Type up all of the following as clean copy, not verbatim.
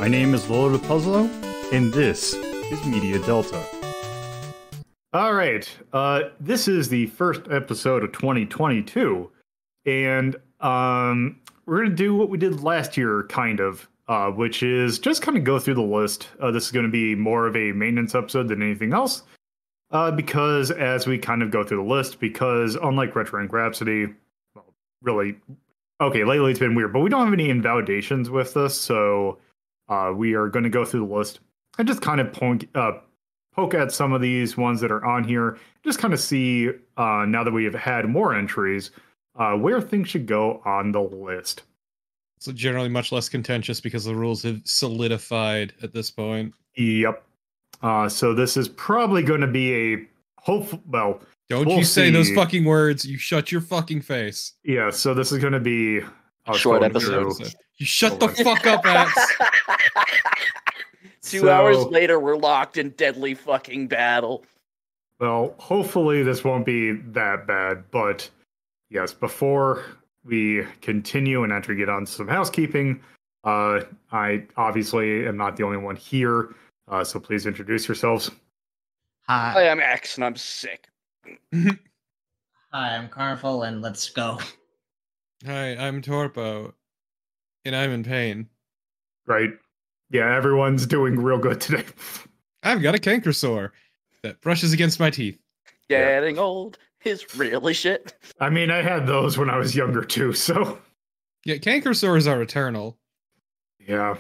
My name is Lolo Puzzlo, and this is Media Delta. Alright, this is the first episode of 2022, and we're going to do what we did last year, kind of, which is just kind of go through the list. This is going to be more of a maintenance episode than anything else, because as we kind of go through the list, because unlike Retro and Rhapsody, well, really, okay, lately it's been weird, but we don't have any invalidations with this, so we are going to go through the list and just kind of poke at some of these ones that are on here, just kind of see, now that we have had more entries, where things should go on the list. So generally much less contentious because the rules have solidified at this point. Yep. So this is probably going to be a hopeful, well... Don't you say those fucking words. You shut your fucking face. Yeah, so this is going to be... a short episode. You shut the fuck up, Axe. 2 hours later, we're locked in deadly fucking battle. Well, hopefully this won't be that bad, but yes, before we continue and after we get on some housekeeping, I obviously am not the only one here, so please introduce yourselves. Hi, I'm X and I'm sick. Hi, I'm Carnival and let's go. Hi, I'm Torpo, and I'm in pain. Right. Yeah, everyone's doing real good today. I've got a canker sore that brushes against my teeth. Getting old is really shit. I mean, I had those when I was younger too, so... Yeah, canker sores are eternal. Yeah.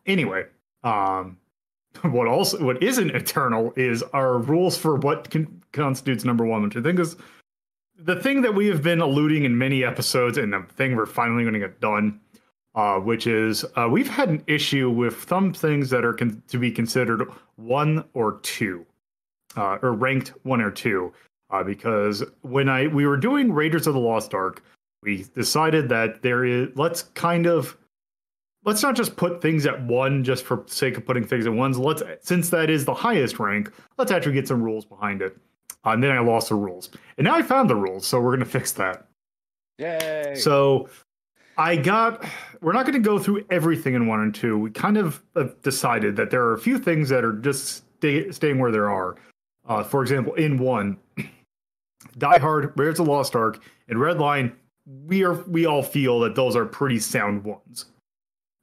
Anyway, what isn't eternal is our rules for what constitutes number one, which I think is the thing that we have been alluding in many episodes, and the thing we're finally going to get done, which is we've had an issue with some things that are to be considered 1 or 2, or ranked 1 or 2, because when we were doing Raiders of the Lost Ark, we decided that let's not just put things at 1 just for sake of putting things at 1s. Since that is the highest rank, let's actually get some rules behind it. And then I lost the rules. And now I found the rules, so we're going to fix that. Yay! So we're not going to go through everything in 1 and 2. We kind of decided that there are a few things that are just staying where they are. For example, in 1, Die Hard, Raiders of the Lost Ark, and Red Line, we all feel that those are pretty sound ones.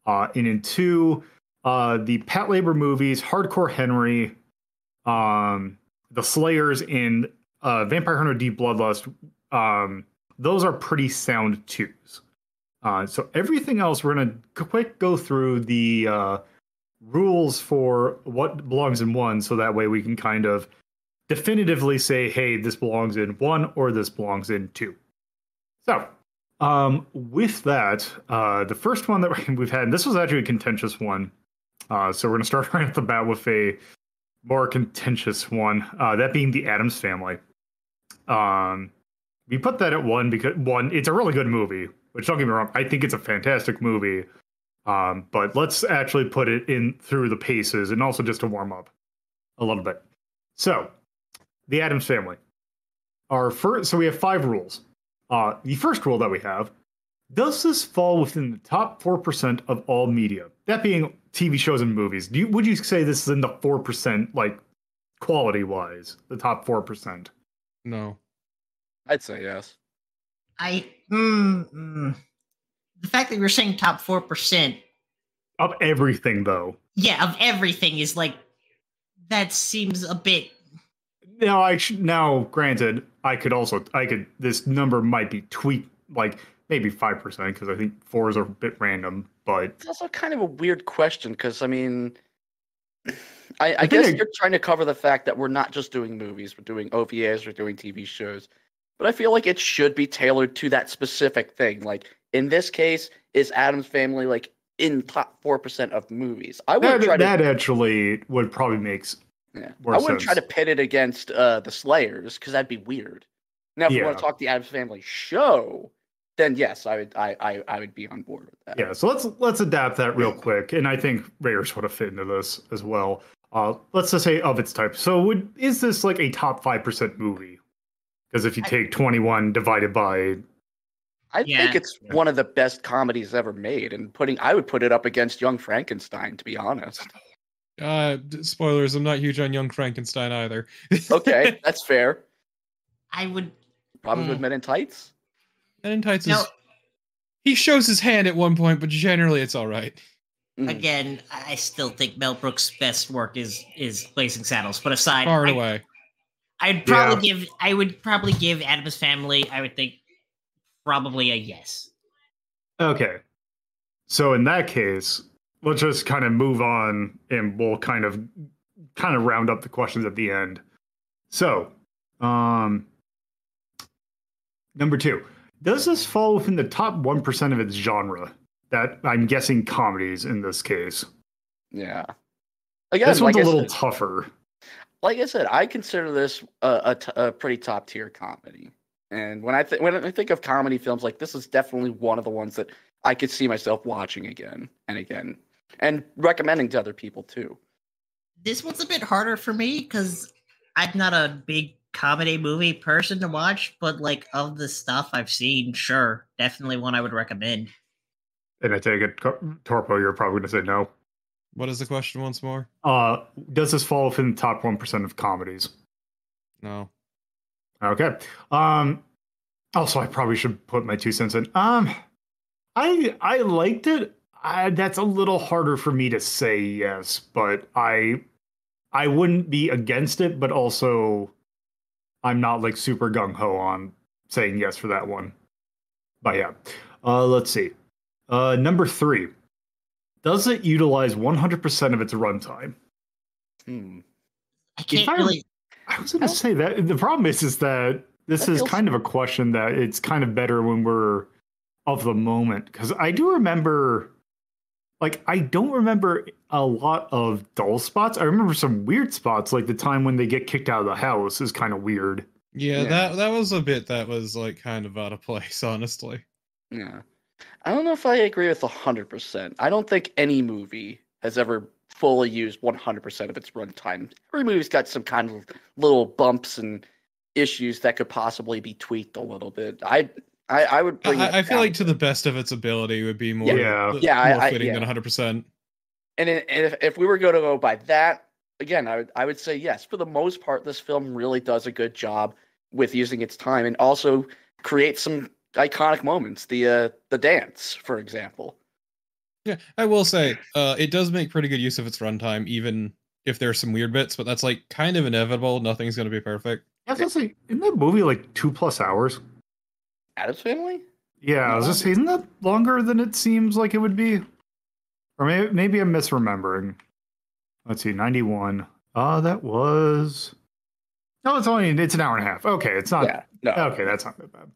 And in 2, the Pat Labor movies, Hardcore Henry, the Slayers, and Vampire Hunter D Bloodlust, those are pretty sound 2s. So everything else, we're going to go through the rules for what belongs in 1, so that way we can kind of definitively say, hey, this belongs in 1 or this belongs in 2. So, with that, the first one that we've had, and this was actually a contentious one, so we're going to start right off the bat with a more contentious one, that being the Addams Family. We put that at 1 because, 1, it's a really good movie, which, don't get me wrong, I think it's a fantastic movie, but let's actually put it in through the paces, and also just to warm up a little bit. So, the Addams Family. So we have 5 rules. The first rule that we have, does this fall within the top 4% of all media? That being TV shows and movies. Would you say this is in the 4%, like, quality-wise? The top 4%? No. I'd say yes. The fact that you're saying top 4%... Of everything, though. Yeah, of everything is like... That seems a bit... Now, granted, this number might be tweaked, like, maybe 5%, because I think 4s are a bit random, but... It's also kind of a weird question, because, I mean... I guess you're trying to cover the fact that we're not just doing movies, we're doing OVAs, we're doing TV shows. But I feel like it should be tailored to that specific thing. Like, in this case, is Addams Family, like, in top 4% of movies? That actually would probably make more I wouldn't sense. try to pit it against the Slayers, because that'd be weird. Now, if you want to talk the Addams Family show, then yes, I would be on board with that. Yeah, so let's adapt that real quick, and I think Raiders would have fit into this as well. Let's just say of its type. So is this like a top 5% movie? Because if you take 21 divided by I think it's one of the best comedies ever made, and I would put it up against Young Frankenstein, to be honest. Spoilers, I'm not huge on Young Frankenstein either. Okay, that's fair. I would Problems with Men in Tights? Men in Tights is... He shows his hand at one point, but generally it's all right. Again, I still think Mel Brooks' best work is Blazing Saddles. But aside, far and away, I would probably give Addams Family. I would think probably a yes. Okay, so in that case, let's just kind of move on, and we'll kind of round up the questions at the end. So, number 2. Does this fall within the top 1% of its genre? That I'm guessing comedies in this case. Yeah. Again, this one's a little tougher. Like I said, I consider this a pretty top tier comedy. And when I think of comedy films, like this is definitely one of the ones that I could see myself watching again and again, and recommending to other people too. This one's a bit harder for me because I'm not a big comedy movie person to watch, but like of the stuff I've seen, sure, definitely one I would recommend. And I take it, Torpo, you're probably going to say no. What is the question once more? Does this fall within the top 1% of comedies? No. Okay. Also, I probably should put my 2 cents in. I liked it. That's a little harder for me to say yes, but I wouldn't be against it, but also I'm not like super gung-ho on saying yes for that one. But yeah. Let's see. Number 3. Does it utilize 100% of its runtime? I can't really... I was going to say that. The problem is that this is kind of a question that it's kind of better when we're of the moment. Because I do remember... Like, I don't remember a lot of dull spots. I remember some weird spots, like the time when they get kicked out of the house is kind of weird. Yeah, that was a bit that was, like, kind of out of place, honestly. Yeah. I don't know if I agree with 100%. I don't think any movie has ever fully used 100% of its runtime. Every movie's got some kind of little bumps and issues that could possibly be tweaked a little bit. I would bring I feel like to the best of its ability would be more, more fitting than 100%. And if we were going to go by that, again, I would say yes. For the most part, this film really does a good job with using its time and also create some iconic moments. The dance, for example. Yeah, I will say it does make pretty good use of its runtime, even if there's some weird bits. But that's like kind of inevitable. Nothing's going to be perfect. I was gonna say, isn't that movie like 2+ hours? Addams Family? Yeah, I was just saying, isn't that longer than it seems like it would be? Or maybe I'm misremembering. Let's see, 91. That was... No, it's an hour and a half. Okay, it's not... Yeah, no. Okay, that's not that bad.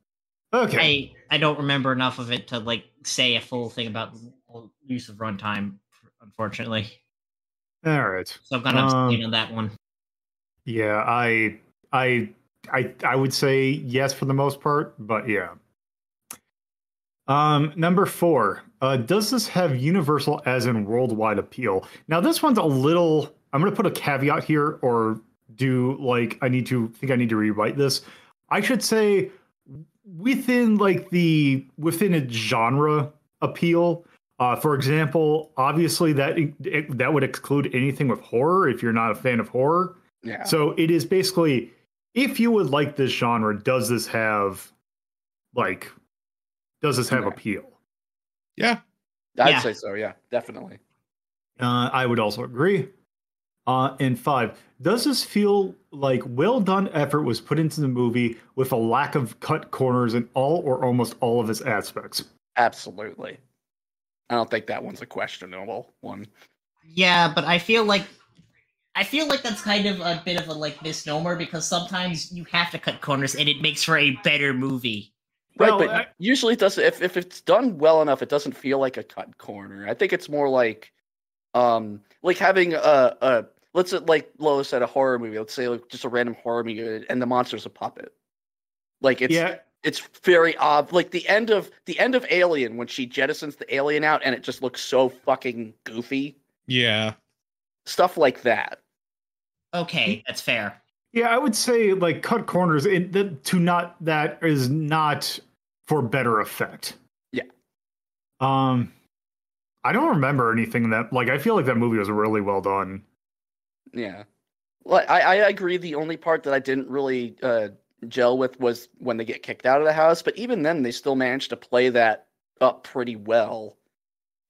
Okay. I don't remember enough of it to like say a full thing about use of runtime, unfortunately. All right. So I'm gonna abstain on that one. Yeah, I would say yes for the most part, but yeah. Number 4. Does this have universal as in worldwide appeal? Now this one's a little... I'm going to put a caveat here, or I need to rewrite this. I should say within its genre appeal. For example, obviously that would exclude anything with horror if you're not a fan of horror. Yeah. So it is basically, if you would like this genre, does this have appeal? Yeah. I'd say so, yeah, definitely. I would also agree. And 5, does this feel like well-done effort was put into the movie with a lack of cut corners in all or almost all of its aspects? Absolutely. I don't think that one's a questionable one. Yeah, but I feel like that's kind of a bit of a like misnomer because sometimes you have to cut corners and it makes for a better movie. Right, but usually it doesn't. If it's done well enough, it doesn't feel like a cut corner. I think it's more like having let's say, like Lois said, a horror movie. Let's say like just a random horror movie, and the monster's a puppet. Like it's very odd. Like the end of Alien when she jettisons the alien out, and it just looks so fucking goofy. Yeah, stuff like that. Okay, that's fair. Yeah, I would say like cut corners. That is not for better effect. Yeah. I don't remember anything that like I feel like that movie was really well done. Yeah. Well, I agree. The only part that I didn't really gel with was when they get kicked out of the house, but even then they still managed to play that up pretty well.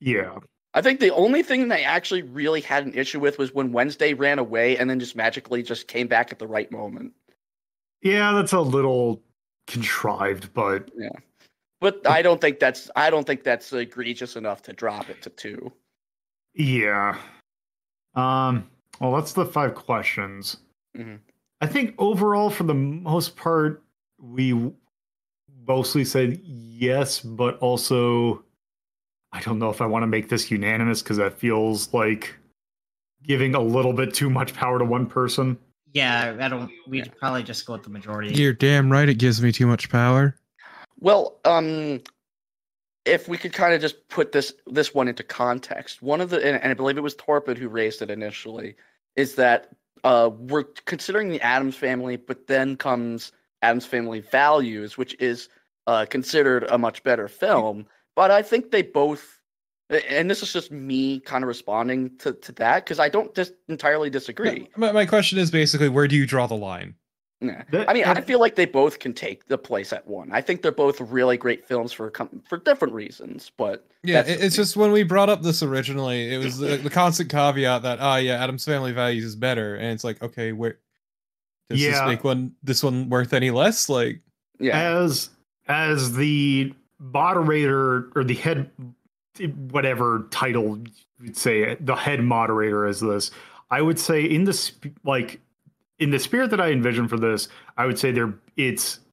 Yeah. I think the only thing they actually really had an issue with was when Wednesday ran away and then just magically just came back at the right moment. Yeah, that's a little contrived, but yeah. But I don't think that's egregious enough to drop it to 2. Yeah. Well, that's the 5 questions. Mm-hmm. I think overall, for the most part, we mostly said yes, but also I don't know if I want to make this unanimous because that feels like giving a little bit too much power to one person. Yeah, I don't. We'd probably just go with the majority. You're damn right. It gives me too much power. Well, if we could kind of just put this one into context, one of the and I believe it was Torpid who raised it initially, is that we're considering the Addams Family, but then comes Addams Family Values, which is considered a much better film. But I think they both, and this is just me kind of responding to that, because I don't entirely disagree. My question is basically, where do you draw the line? Yeah. I mean, I feel like they both can take the place at 1. I think they're both really great films for different reasons, but yeah, it's just when we brought up this originally, it was the constant caveat that Addams Family Values is better, and it's like, okay, where does this make this one worth any less? Like, yeah, as the moderator or the head, whatever title you'd say, the head moderator is this, I would say in the spirit that I envision for this, I would say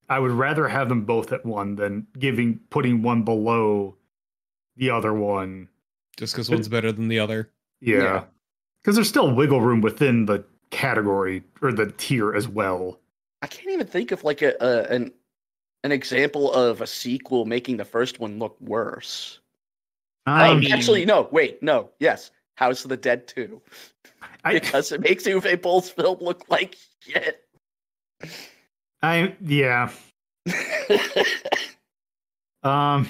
I would rather have them both at 1 than putting one below the other one. Just because one's better than the other. Yeah. Because there's still wiggle room within the category or the tier as well. I can't even think of like an example of a sequel making the first one look worse. Actually, no. Wait, no. Yes, House of the Dead 2. Because it makes Uwe Boll's film look like shit. Yeah. God.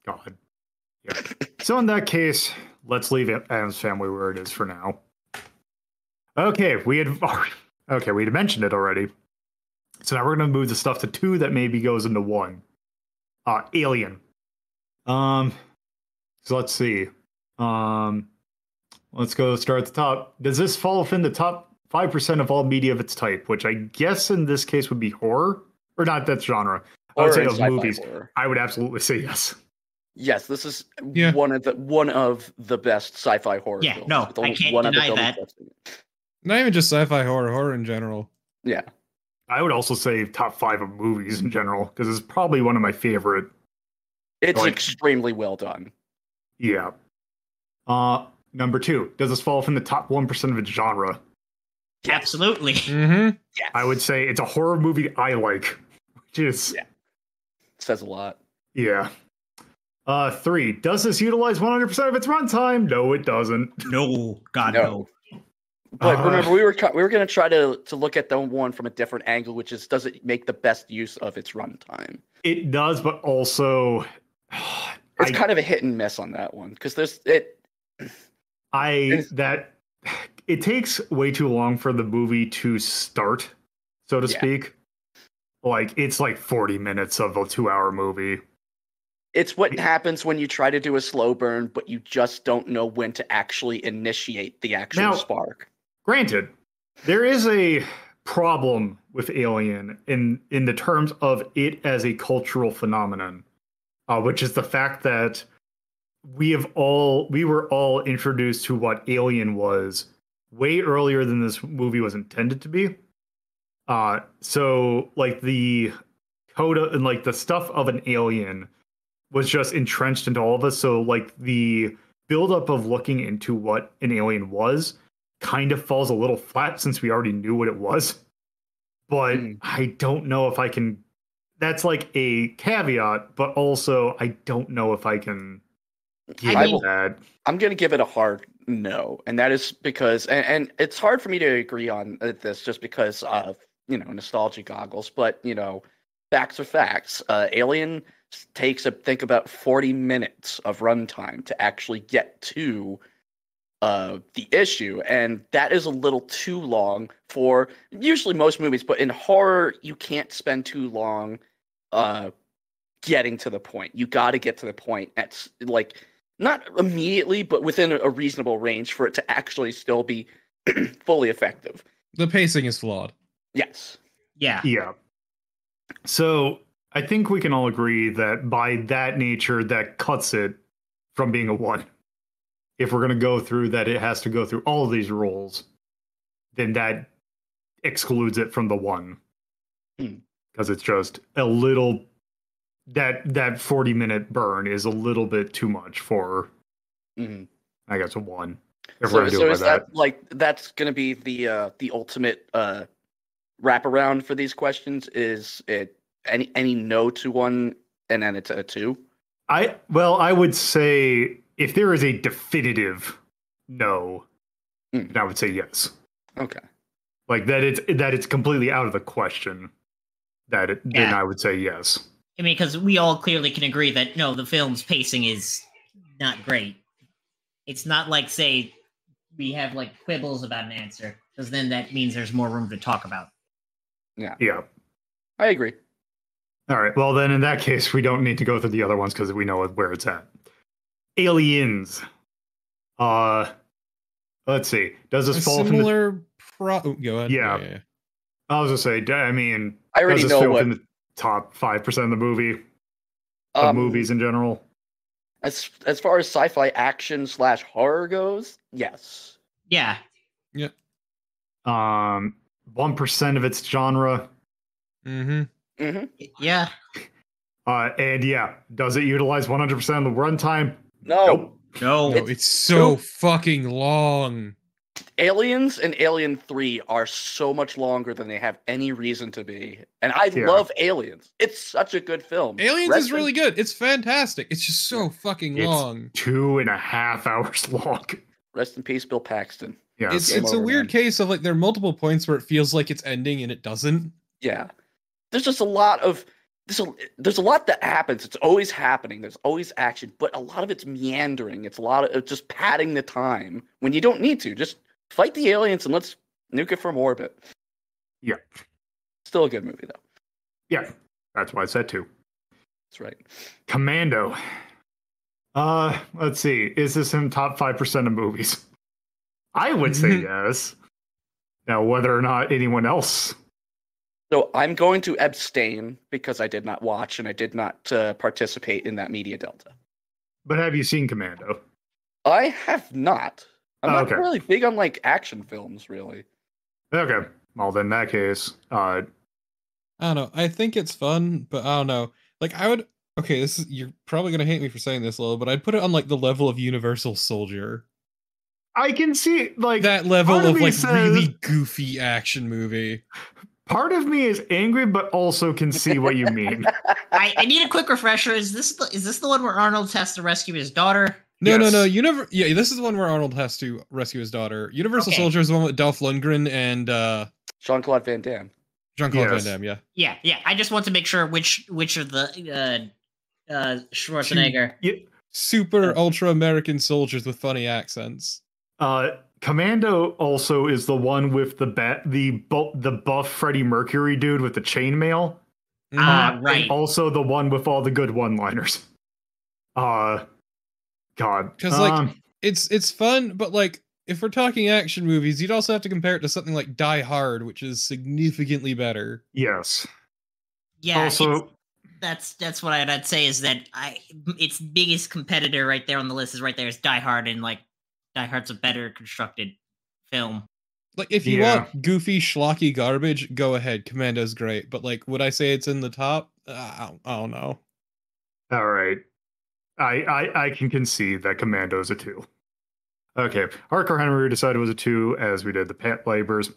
Yeah. So in that case, let's leave Addams Family where it is for now. Okay, we had mentioned it already. So now we're gonna move the stuff to 2 that maybe goes into 1. Alien. So let's see. Let's go start at the top. Does this fall within the top 5% of all media of its type? Which I guess in this case would be horror, or not that genre. I would say of movies. Horror. I would absolutely say yes. Yes, this is one of the best sci-fi horror films. No, I can't deny that. Not even just sci-fi horror in general. Yeah. I would also say top 5 of movies in general, because it's probably one of my favorite. It's extremely well done. Yeah. Number 2, does this fall within the top 1% of its genre? Absolutely. Mm-hmm. Yes. I would say it's a horror movie I like, which is says a lot. Yeah. 3, does this utilize 100% of its runtime? No, it doesn't. No, God, no. But remember, we were going to try to look at the one from a different angle, which is, does it make the best use of its runtime? It does, but also it's kind of a hit and miss on that one, because it takes way too long for the movie to start, so to speak. Like, it's like 40 minutes of a 2-hour movie. It's what happens when you try to do a slow burn, but you just don't know when to actually initiate the actual spark. Granted, there is a problem with Alien in the terms of it as a cultural phenomenon, which is the fact that we were all introduced to what Alien was way earlier than this movie was intended to be. So like the coda and like the stuff of an alien was just entrenched into all of us. So like the buildup of looking into what an alien was kind of falls a little flat since we already knew what it was. But I don't know if I can. That's like a caveat, but also I don't know if I can give that. I'm going to give it a hard no, and that is because, and it's hard for me to agree on this just because of nostalgia goggles. But facts are facts. Alien takes think about 40 minutes of runtime to actually get to the issue, and that is a little too long for usually most movies, but in horror you can't spend too long getting to the point. You got to get to the point at like not immediately, but within a reasonable range for it to actually still be fully effective. The pacing is flawed. Yes. Yeah. So I think we can all agree that by that nature, that cuts it from being a 1. If we're going to go through that, it has to go through all of these rules, then that excludes it from the 1. Because it's just a little, that 40-minute burn is a little bit too much for, I guess, a 1. If we're So is that like, that's going to be the ultimate wraparound for these questions? Is it any no to 1 and then it's a 2? I would say if there is a definitive no, then I would say yes. Okay. Like that it's completely out of the question. Then I would say yes. I mean, because we all clearly can agree that no, the film's pacing is not great. It's not like, say, we have like quibbles about an answer, because then that means there's more room to talk about. Yeah. I agree. All right. Well, then in that case, we don't need to go through the other ones because we know where it's at. Aliens. Let's see. Does this fall similar go ahead. Yeah. I was gonna say. I mean, I already does this know fit what within the top 5% of the movie of movies in general. As far as sci-fi action / horror goes, yes. Yeah. 1% of its genre. Yeah. And yeah, does it utilize 100% of the runtime? No. Nope. No. It's so fucking long. Aliens and Alien 3 are so much longer than they have any reason to be. And I love Aliens. It's such a good film. Aliens is really good. It's fantastic. It's just so fucking long. 2.5 hours long. Rest in peace, Bill Paxton. Yeah, it's a weird case of like there are multiple points where it feels like it's ending and it doesn't. Yeah. There's just a lot of there's a lot that happens. It's always happening. There's always action, but a lot of it's meandering. It's a lot of just padding the time when you don't need to. Just fight the aliens and let's nuke it from orbit. Yeah. Still a good movie though. Yeah. That's why I said 2. That's right. Commando. Let's see. Is this in top 5% of movies? I would say yes. Now, whether or not anyone else. So I'm going to abstain because I did not watch and I did not participate in that media delta. But have you seen Commando? I have not. I'm not okay. really big on like action films, really. Okay. Well, then in that case, I don't know. I think it's fun, but I don't know. Like I would. Okay, you're probably gonna hate me for saying this, Lolo, but I'd put it on like the level of Universal Soldier. I can see like that level of like says, really goofy action movie. Part of me is angry, but also can see what you mean. I need a quick refresher. Is this the one where Arnold has to rescue his daughter? No. Yeah, this is the one where Arnold has to rescue his daughter. Universal Soldier is the one with Dolph Lundgren and Jean-Claude Van Damme. Jean-Claude Van Damme, yeah. Yeah. I just want to make sure which of the Schwarzenegger. Super ultra American soldiers with funny accents. Commando also is the one with the buff Freddie Mercury dude with the chainmail. Right. And also the one with all the good one-liners. God. Because like it's fun, but like if we're talking action movies, you'd also have to compare it to something like Die Hard, which is significantly better. Yes. Yeah. Also, that's what I'd say is that its biggest competitor right there on the list is right there is Die Hard, and like Die Hard's a better constructed film. Like if you want goofy schlocky garbage, go ahead. Commando's great, but like would I say it's in the top? I don't know. All right. I can concede that Commando's a 2. Okay. Hardcore Henry decided it was a 2, as we did the Pat Labors.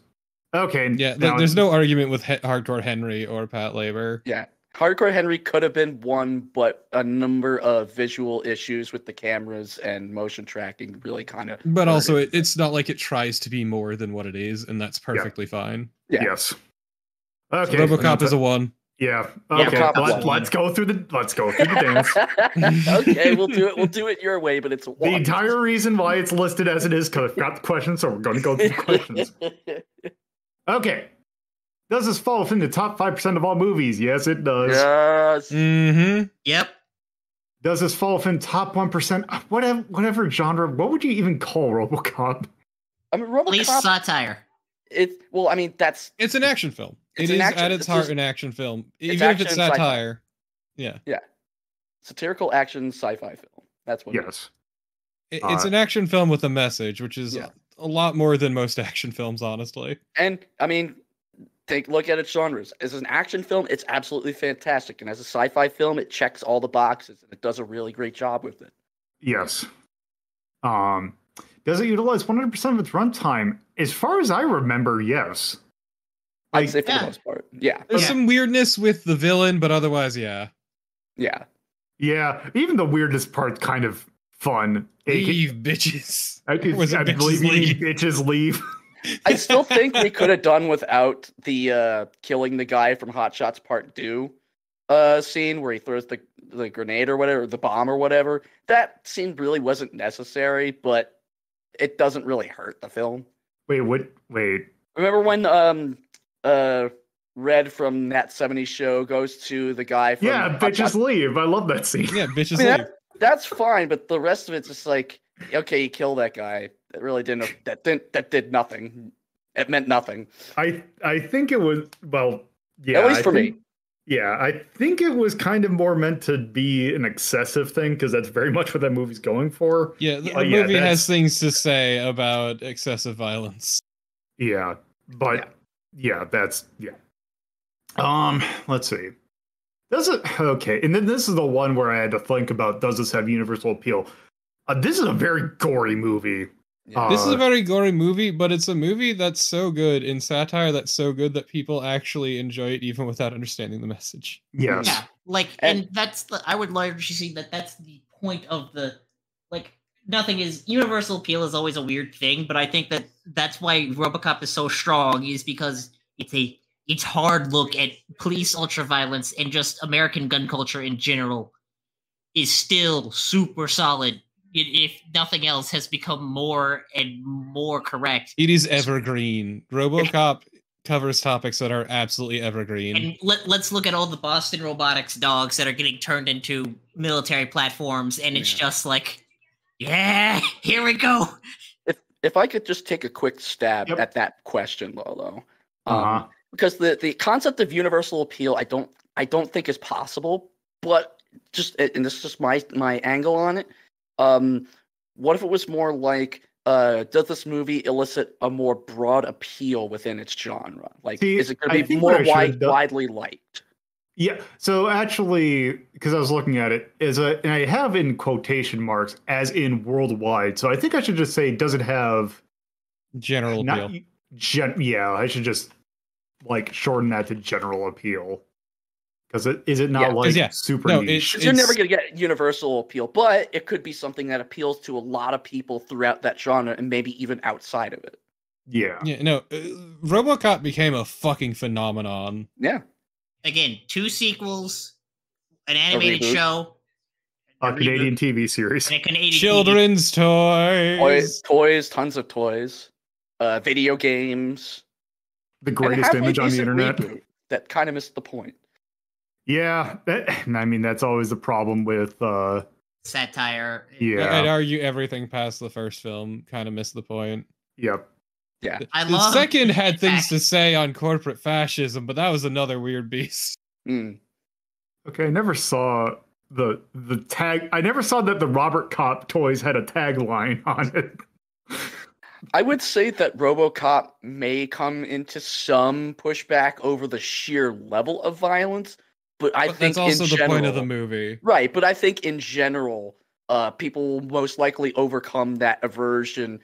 Okay. Yeah, there's no argument with Hardcore Henry or Pat Labor. Yeah. Hardcore Henry could have been 1, but a number of visual issues with the cameras and motion tracking really kind of... But also, it's not like it tries to be more than what it is, and that's perfectly fine. Yeah. Yes. Okay. So Robocop is a 1. Yeah. Yeah, Okay. Robocop Let's go through the dance. Okay, we'll do it. We'll do it your way, but it's The one. entire reason why it's listed as it is because I've got the questions, so we're going to go through the questions. Okay. Does this fall within the top 5% of all movies? Yes, it does. Yes. Mm-hmm. Yep. Does this fall within top 1%? Whatever genre. What would you even call RoboCop? I mean, Police RoboCop. satire. I mean, that's It's an action film. It's It an is action- at its it's heart just- an action film, it's even if action it's and sci-fi. satire. Yeah, satirical action sci-fi film. That's what. Yes. It's an action film with a message, which is Yeah. a lot more than most action films, honestly. And I mean, look at its genres. As an action film, it's absolutely fantastic, and as a sci-fi film, it checks all the boxes, and it does a really great job with it. Yes. Does it utilize 100% of its runtime? As far as I remember, yes. I'd say for yeah. the most part, yeah, There's Yeah. some weirdness with the villain, but otherwise, yeah. yeah. Yeah, even the weirdest part's kind of fun. Leave, bitches. I Was it believe bitches you mean leave? bitches leave. I still think we could have done without the killing the guy from Hot Shots Part 2 scene where he throws the grenade or whatever, the bomb or whatever. That scene really wasn't necessary, but it doesn't really hurt the film. Wait, what? Wait. Remember when Red from that 70s show goes to the guy from Yeah, Hot bitches Shots- leave. I love that scene. Yeah, bitches I mean, leave. that's fine, but the rest of it's just like, okay, you kill that guy. That really didn't. That did nothing. It meant nothing. I think it was, well, yeah. At least for me. Yeah, I think it was kind of more meant to be an excessive thing because that's very much what that movie's going for. Yeah, the Oh, yeah, movie that's- has things to say about excessive violence. Yeah, but yeah, that's yeah. Let's see. Does it okay? And then this is the one where I had to think about: does this have universal appeal? This is a very gory movie. This is a very gory movie, but it's a movie that's so good in satire that's so good that people actually enjoy it even without understanding the message. Yes. Yeah, like, and that's the. I would largely see that that's the point of the, like, nothing is universal appeal is always a weird thing, but I think that that's why RoboCop is so strong is because it's hard look at police ultraviolence and just American gun culture in general is still super solid. If nothing else has become more and more correct. It is evergreen. RoboCop covers topics that are absolutely evergreen. And let's look at all the Boston Robotics dogs that are getting turned into military platforms, and it's just like, yeah, here we go. If I could just take a quick stab at that question, though, because the concept of universal appeal, I don't think is possible. But and this is just my angle on it. What if it was more like, does this movie elicit a more broad appeal within its genre? Like, is it going to be more widely liked? Yeah. So actually, because I was looking at it, and I have in quotation marks as in worldwide. So I think I should just say, does it have general appeal? Yeah, I should just like shorten that to general appeal. Because is it not super niche? You're never going to get universal appeal, but it could be something that appeals to a lot of people throughout that genre and maybe even outside of it. Yeah. Yeah, no, RoboCop became a fucking phenomenon. Yeah. Again, 2 sequels, an animated show, a Canadian TV series, and a Canadian children's toys, tons of toys, video games. The greatest image on the internet. That kind of missed the point. Yeah, I mean that's always the problem with satire. Yeah, I'd argue everything past the first film kind of missed the point. Yep. Yeah, the second had things to say on corporate fascism, but that was another weird beast. Okay, I never saw the tag. I never saw that the Robocop toys had a tagline on it. I would say that RoboCop may come into some pushback over the sheer level of violence, but I think that's also in the general, point of the movie, right? But I think in general, people will most likely overcome that aversion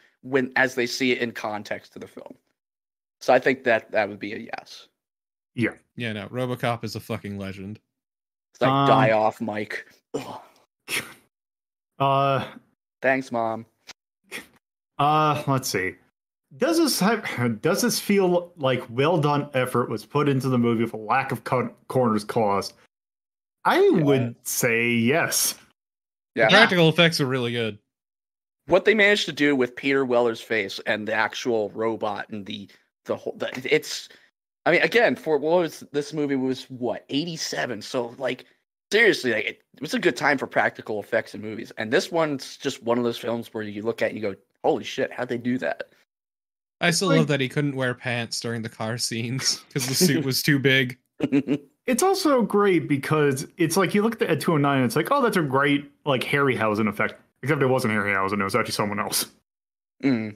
as they see it in context to the film. So I think that would be a yes. Yeah. Yeah. No, RoboCop is a fucking legend. It's like die off, Mike. Ugh. Thanks, Mom. Let's see. does this feel like well done effort was put into the movie with a lack of corners caused? I would say yes. Yeah. The practical effects are really good. What they managed to do with Peter Weller's face and the actual robot and the whole, it's, I mean, again, for what was this movie was what 87, so like seriously, like it was a good time for practical effects in movies, and this one's just one of those films where you look at it and you go, holy shit, how'd they do that? I still love that he couldn't wear pants during the car scenes because the suit was too big. It's also great because it's like you look at 209 and it's like, oh, that's a great like Harryhausen effect. Except it wasn't Harryhausen, it was actually someone else. But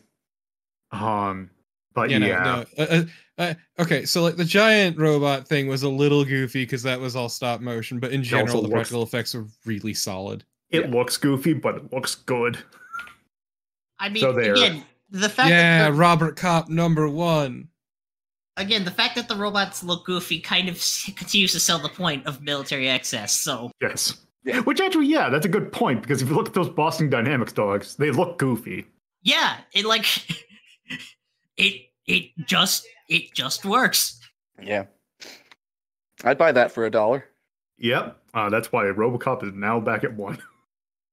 okay, so like the giant robot thing was a little goofy because that was all stop motion, but in general, the practical effects are really solid. It looks goofy, but it looks good. I mean, again, the fact that Robocop #1. Again, the fact that the robots look goofy kind of continues to sell the point of military excess. So yes. Yeah. Which actually, that's a good point, because if you look at those Boston Dynamics dogs, they look goofy. Yeah, it like it just works. Yeah, I'd buy that for $1. Yep, that's why Robocop is now back at 1.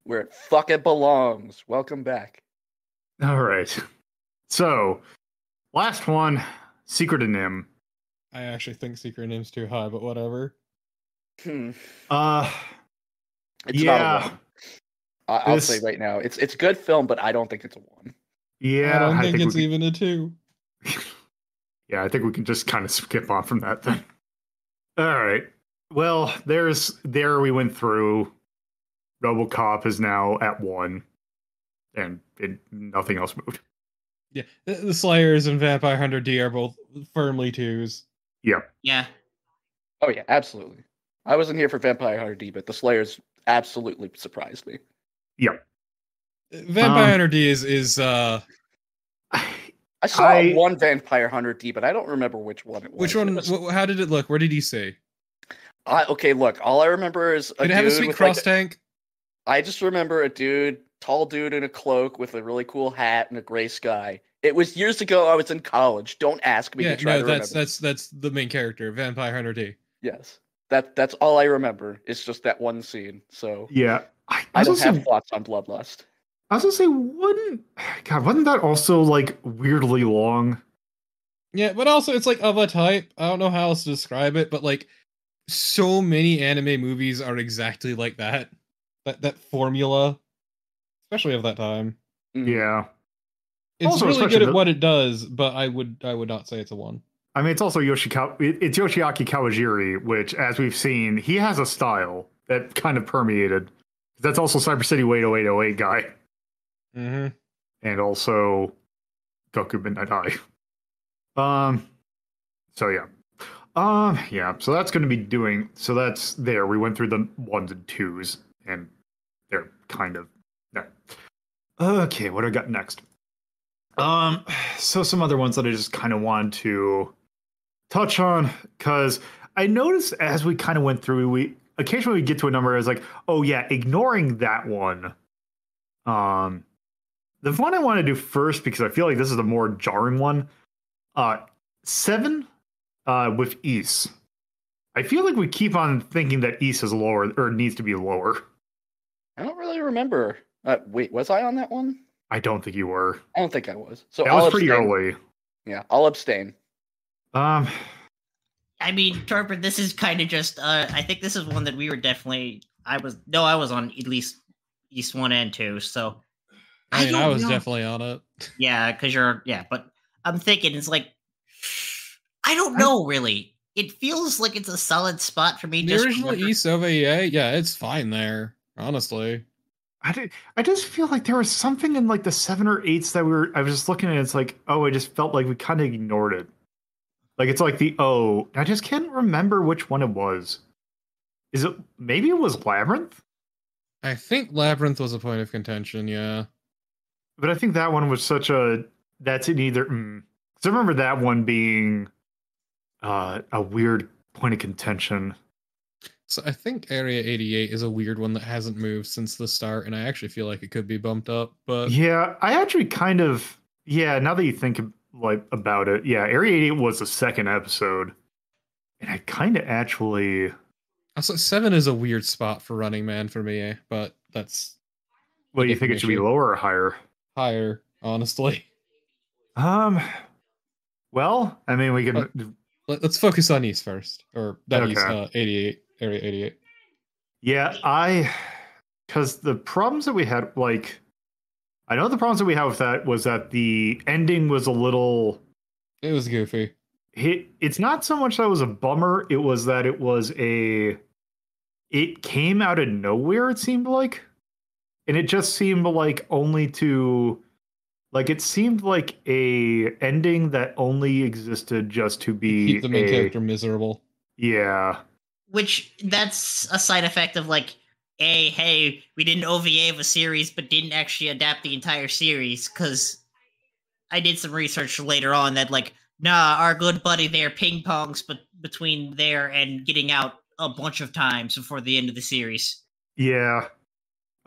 Where it fucking belongs. Welcome back. All right, so last one, Secret of Nim. I actually think Secret of Nim's too high, but whatever. It's not a 1. I'll say right now, it's a good film, but I don't think it's a 1. Yeah, I don't think it's even a 2. Yeah, I think we can just kind of skip on from that then. All right. Well, there we went through. Robocop is now at 1, and nothing else moved. Yeah, the Slayers and Vampire Hunter D are both firmly 2s. Yep. Yeah. Oh yeah, absolutely. I wasn't here for Vampire Hunter D, but the Slayers absolutely surprised me. Yep. Vampire Hunter D is I saw one Vampire Hunter D, but I don't remember which one it was. Which one? How did it look? What did he say? Okay, look, all I remember is did it have a sweet cross tank? I just remember a tall dude in a cloak with a really cool hat and a gray sky. It was years ago. I was in college. Don't ask me to try to remember. That's the main character, Vampire Hunter D. Yes. That's all I remember. It's just that one scene. So yeah, I don't have thoughts on Bloodlust. I was gonna say, wasn't that also like weirdly long? Yeah, but also it's like of a type. I don't know how else to describe it, but like so many anime movies are exactly like that. That formula, especially of that time. Yeah, it's also, really good at what it does, but I would not say it's a 1. I mean, it's also it's Yoshiaki Kawajiri, which, as we've seen, he has a style that kind of permeated. That's also Cyber City 80808 guy. Mm-hmm. And also Goku Midnight High. So yeah. So that's going to be doing. So that's there. We went through the 1s and 2s, and they're kind of there. Okay, what do I got next? So some other ones that I just kind of wanted to touch on, because I noticed as we kind of went through, we occasionally get to a number as like, oh yeah, ignoring that one. The one I want to do first, because I feel like this is the more jarring one. 7 with Ys. I feel like we keep on thinking that Ys is lower or needs to be lower. I don't really remember. Wait, was I on that one? I don't think you were. I don't think I was. So that was pretty early. Yeah, I'll abstain. I mean, Torpor, this is kind of just. I think this is one that we were definitely. I was on at least Ys 1 and 2. So I was definitely on it. Yeah, because but I'm thinking it's like I don't know really. It feels like it's a solid spot for me. The original Ys OVA, yeah, it's fine there. Honestly, I just feel like there was something in like the 7 or 8s that I was just looking at. It's like, oh, I just felt like we kind of ignored it. Like it's like I just can't remember which one it was. Maybe it was Labyrinth? I think Labyrinth was a point of contention, yeah. But I think that one was that's in either. Because I remember that one being a weird point of contention. So I think Area 88 is a weird one that hasn't moved since the start, and I actually feel like it could be bumped up. But yeah, I actually kind of now that you think like about it. Yeah, Area 88 was the second episode, and I kind of actually. Also, 7 is a weird spot for Running Man for me, but that's. What do you think it should be, lower or higher? Higher, honestly. Well, I mean, we can. Let's focus on East first, or that East 88 Area 88. Yeah, because the problems that we had, like, I know the problems that we had with that was that the ending was a little. It was goofy. It's not so much that it was a bummer. It was that it was a. It came out of nowhere. It seemed like, and it just seemed like only to. Like, it seemed like a ending that only existed just to be keep the main character miserable. Yeah. Which, that's a side effect of, like, hey, we didn't OVA of a series, but didn't actually adapt the entire series, because I did some research later on that, like, nah, our good buddy there ping-pongs between there and getting out a bunch of times before the end of the series. Yeah.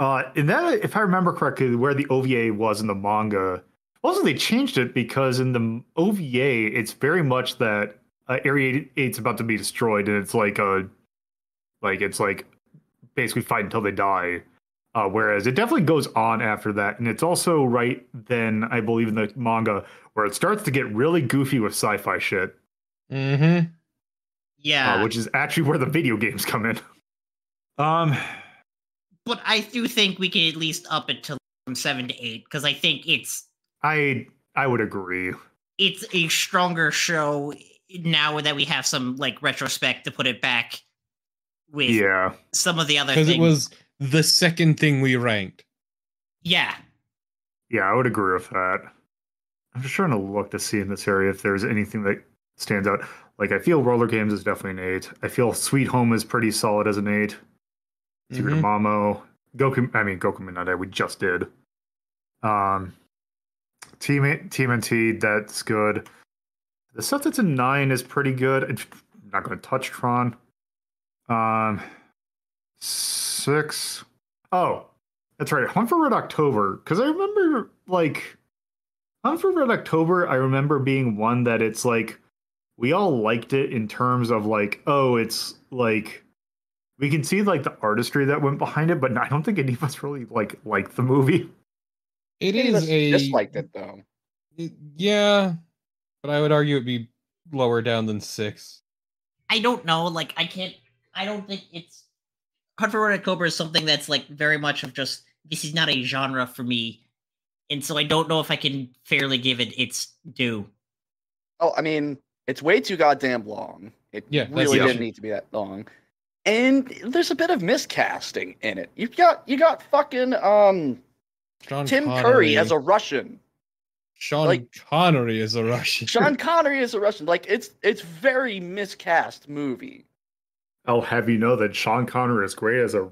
And that, if I remember correctly, where the OVA was in the manga, also they changed it because in the OVA, it's very much that Area 88's about to be destroyed, and it's like basically fight until they die. Whereas it definitely goes on after that, and it's also right then, I believe, in the manga where it starts to get really goofy with sci-fi shit. Mm-hmm. Yeah. Which is actually where the video games come in. But I do think we can at least up it to from 7 to 8, because I think it's... I would agree. It's a stronger show now that we have some, like, retrospect to put it back with some of the other things. Because it was the second thing we ranked. Yeah. Yeah, I would agree with that. I'm just trying to look to see in this area if there's anything that stands out. Like, I feel Roller Games is definitely an 8. I feel Sweet Home is pretty solid as an 8. Secret of Mamo. Goku Minade, we just did. TMNT, that's good. The stuff that's a 9 is pretty good. I'm not going to touch Tron. 6. Oh, that's right. Hunt for Red October. Because I remember, like, Hunt for Red October, I remember being one that it's like, we all liked it in terms of, like, oh, it's like, we can see, like, the artistry that went behind it, but I don't think any of us really, liked the movie. It is a... disliked it, though. Yeah, but I would argue it'd be lower down than 6. I don't know, like, I don't think it's... Hunt for Red October is something that's, like, very much of just, this is not a genre for me, and so I don't know if I can fairly give it its due. Oh, I mean, it's way too goddamn long. It really didn't need to be that long. And there's a bit of miscasting in it. You got fucking Tim Curry as a Russian. Sean Connery is a Russian. Sean Connery is a Russian. Like, it's very miscast movie. I'll have you know that Sean Connery is great as an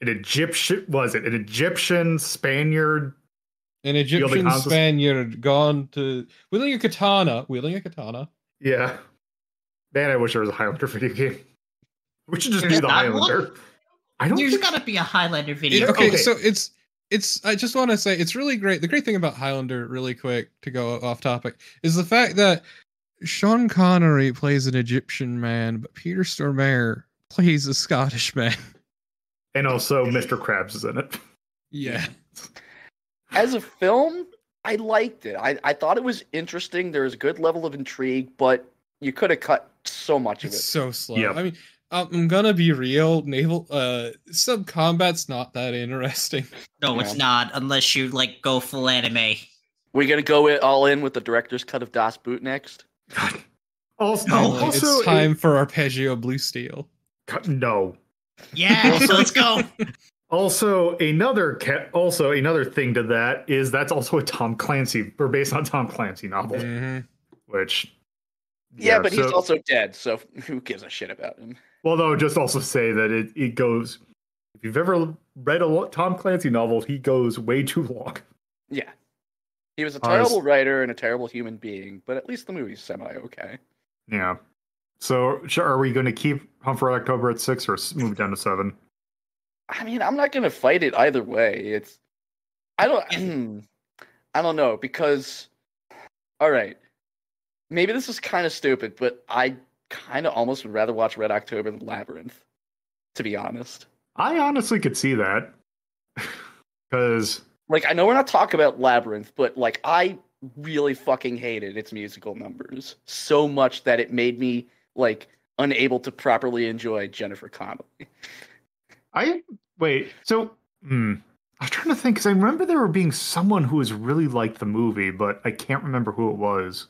Egyptian Spaniard. An Egyptian Spaniard gone to wielding a katana. Yeah. Man, I wish there was a Highlander video game. We should just be the Highlander. There's gotta be a Highlander video. Okay, so it's I just want to say it's really great. The great thing about Highlander, really quick to go off topic, is the fact that Sean Connery plays an Egyptian man, but Peter Stormare plays a Scottish man. And also Mr. Krabs is in it. Yeah. As a film, I liked it. I thought it was interesting. There was a good level of intrigue, but you could have cut so much of it. It's so slow. Yep. I mean, I'm gonna be real. Naval sub combat's not that interesting. No, it's not, unless you like go full anime. We gonna go all in with the director's cut of Das Boot next? Also, it's time for Arpeggio Blue Steel. No. Yeah, so let's go. Also, another thing to that is that's also a Tom Clancy, or based on Tom Clancy novel, which. Yeah, but he's also dead, so who gives a shit about him? Well, no, just also say that it goes. If you've ever read a Tom Clancy novel, he goes way too long. Yeah, he was a terrible writer and a terrible human being, but at least the movie's semi-okay. Yeah. So, are we going to keep Hunt for October at 6 or move it down to 7? I mean, I'm not going to fight it either way. I don't know, because All right. Maybe this is kind of stupid, but I kind of almost would rather watch Red October than Labyrinth, to be honest. I honestly could see that. Because... Like, I know we're not talking about Labyrinth, but, like, I really fucking hated its musical numbers so much that it made me, like, unable to properly enjoy Jennifer Connelly. Wait, so... I was trying to think, because I remember there being someone who was really liked the movie, but I can't remember who it was.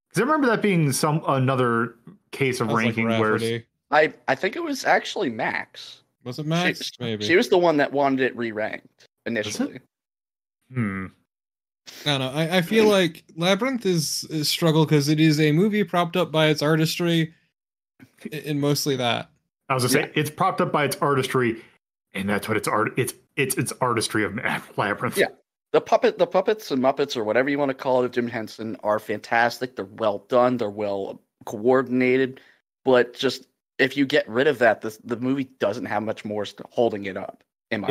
Because I remember that being another case of ranking where... I think it was actually Max. Was it Max? Maybe. She was the one that wanted it re-ranked initially. I don't know. I feel like Labyrinth is a struggle because it is a movie propped up by its artistry, and mostly that. I was gonna say it's propped up by its artistry, and that's what it's artistry of Labyrinth. Yeah, the puppets and Muppets or whatever you want to call it of Jim Henson are fantastic. They're well done. They're well coordinated. But just if you get rid of that, the movie doesn't have much more holding it up.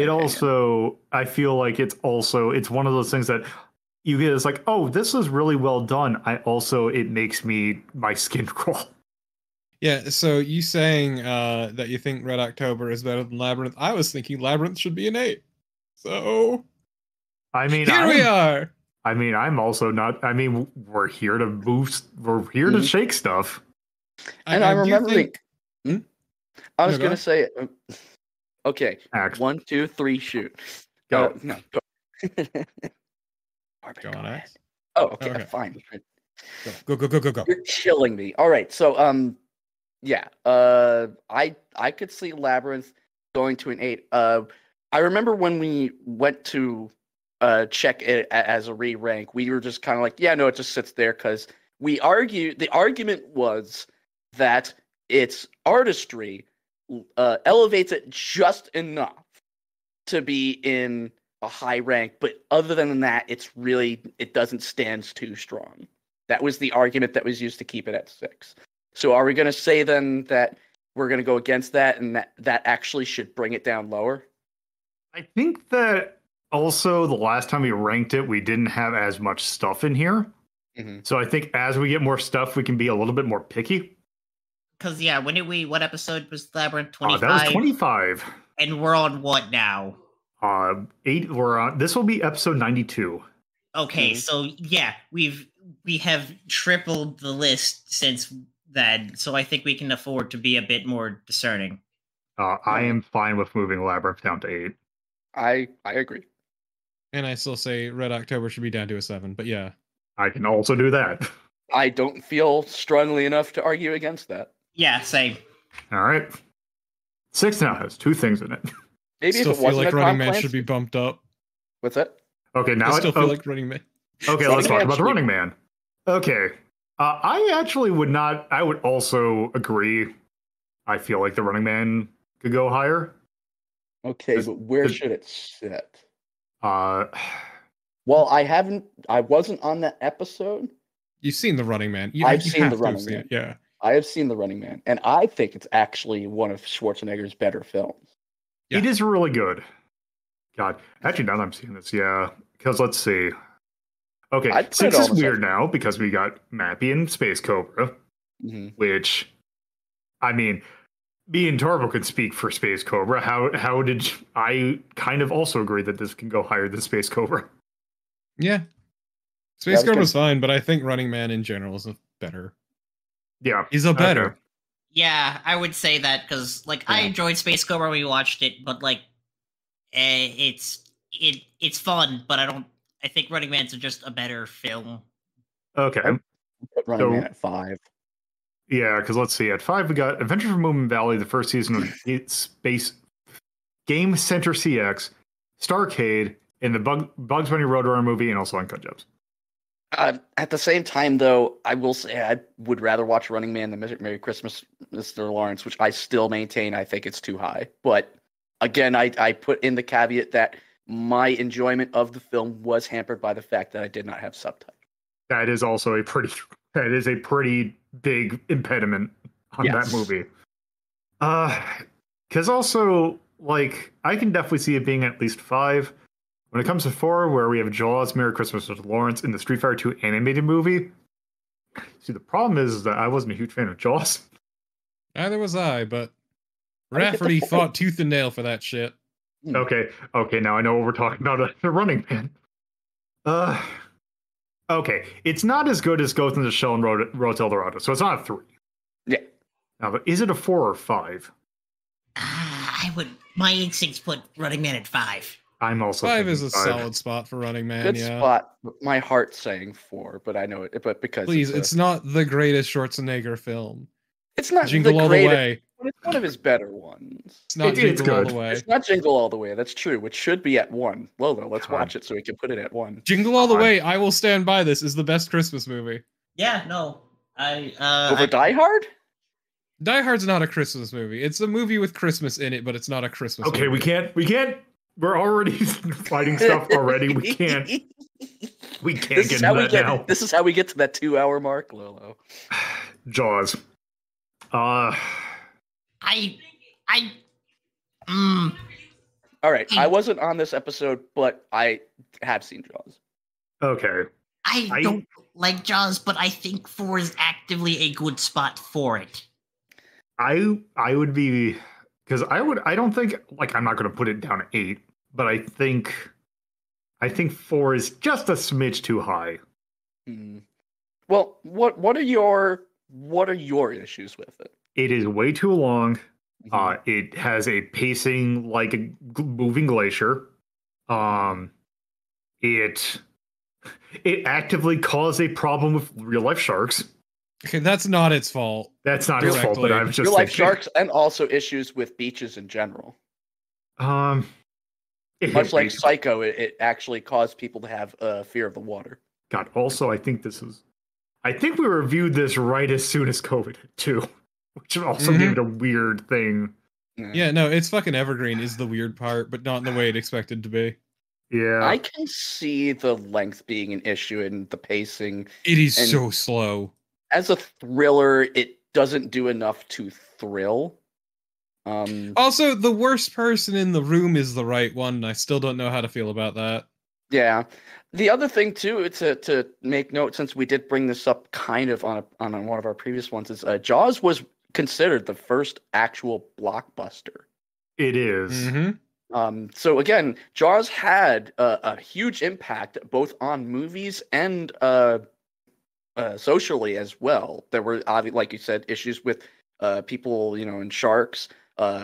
Also, I feel like it's one of those things that you get. It's like, oh, this is really well done. It makes my skin crawl. Yeah. So you saying that you think Red October is better than Labyrinth? I was thinking Labyrinth should be an 8. So, I mean, we are. I mean, I'm also not. I mean, we're here to boost. We're here to shake stuff. And I remember. I was gonna say. Okay, Act. 1, 2, 3, shoot. Go. No, go. Go on, Axe. Oh, okay, fine. Go. You're killing me. All right, so I could see Labyrinth going to an 8. I remember when we went to check it as a re-rank, we were just kind of like, yeah, no, it just sits there because the argument was that its artistry elevates it just enough to be in a high rank, but other than that, it doesn't stand too strong. That was the argument that was used to keep it at 6. So are we going to say then that we're going to go against that and that actually should bring it down lower? I think that also the last time we ranked it, we didn't have as much stuff in here. Mm-hmm. So I think as we get more stuff, we can be a little bit more picky. Because, yeah, what episode was Labyrinth? 25? That was 25. And we're on what now? 8. This will be episode 92. Okay, so, yeah, we have tripled the list since then, so I think we can afford to be a bit more discerning. I am fine with moving Labyrinth down to 8. I agree. And I still say Red October should be down to a 7, but yeah. I can also do that. I don't feel strongly enough to argue against that. Yeah, same. All right. 6 now has 2 things in it. Maybe still if it wasn't feel like Running Man should be bumped up. What's that? Okay, now I still feel like Running Man. Okay, let's talk about the Running Man. Okay. I actually would not. I would also agree. I feel like the Running Man could go higher. Okay, but where should it sit? Well, I wasn't on that episode. You've seen the Running Man. I've seen the Running Man. Yeah. I have seen The Running Man, and I think it's actually one of Schwarzenegger's better films. Yeah. It is really good. God, actually, now that I'm seeing this, yeah. Because let's see. Okay, 6 is weird now because we got Mappy and Space Cobra, which, I mean, me and Torbo can speak for Space Cobra. How did I kind of also agree that this can go higher than Space Cobra? Yeah, Space Cobra's fine, but I think Running Man in general is a better. Yeah, he's a better. Okay. Yeah, I would say that because, I enjoyed Space Cobra when we watched it, but it's fun, but I think Running Man's just a better film. Okay, put Running Man at 5. Yeah, because let's see, at 5 we got Adventure from Moon Valley, the first season of Space Game Center CX, Starcade, and the Bugs Bunny Roadrunner movie, and also Uncut Gems. At the same time, though, I will say I would rather watch Running Man than Merry Christmas, Mr. Lawrence, which I still maintain I think it's too high. But again, I put in the caveat that my enjoyment of the film was hampered by the fact that I did not have subtitles. That is also a pretty big impediment on that movie. Because also, I can definitely see it being at least 5. When it comes to 4, where we have Jaws, Merry Christmas with Lawrence, in the Street Fighter 2 animated movie. See, the problem is that I wasn't a huge fan of Jaws. Neither was I, but Rafferty fought tooth and nail for that shit. Okay, now I know what we're talking about. The Running Man. Okay, it's not as good as Ghost in the Shell and Road to El Dorado, so it's not a 3. Yeah. Now, but is it a 4 or 5? My instincts put Running Man at 5. I'm also 5 is a solid spot for Running Man. Good spot. My heart's saying 4, but I know it. But because please, it's not the greatest Schwarzenegger film. It's not Jingle All the Way. But it's one of his better ones. It's not Jingle All the Way. It's not Jingle All the Way. That's true. Which should be at 1. Lolo, let's watch it so we can put it at 1. Jingle All the Way. I will stand by this. Is the best Christmas movie. Yeah, no, over Die Hard. Die Hard's not a Christmas movie. It's a movie with Christmas in it, but it's not a Christmas movie. Okay, we can't. We're already fighting stuff already. We can't get into that now. This is how we get to that 2-hour mark, Lolo. Jaws. All right, I wasn't on this episode, but I have seen Jaws. Okay. I don't like Jaws, but I think 4 is actively a good spot for it. I would be, because I don't think, like, I'm not going to put it down at 8, but I think 4 is just a smidge too high. Well, what are your issues with it? It is way too long. It has a pacing like a moving glacier. It actively caused a problem with real life sharks. Okay, that's not its fault. That's not its fault, but I'm just real life sharks and also issues with beaches in general. Much like Psycho, it actually caused people to have fear of the water. God, also, I think we reviewed this right as soon as COVID hit too, which also gave it a weird thing. Yeah, no, it's fucking evergreen is the weird part, but not in the way it expected to be. Yeah. I can see the length being an issue and the pacing. It is so slow. As a thriller, it doesn't do enough to thrill. Also, the worst person in the room is the right one, and I still don't know how to feel about that. Yeah. The other thing, too, to make note, since we did bring this up kind of on one of our previous ones, is Jaws was considered the first actual blockbuster. It is. So again, Jaws had a huge impact both on movies and socially as well. There were, like you said, issues with people, and sharks,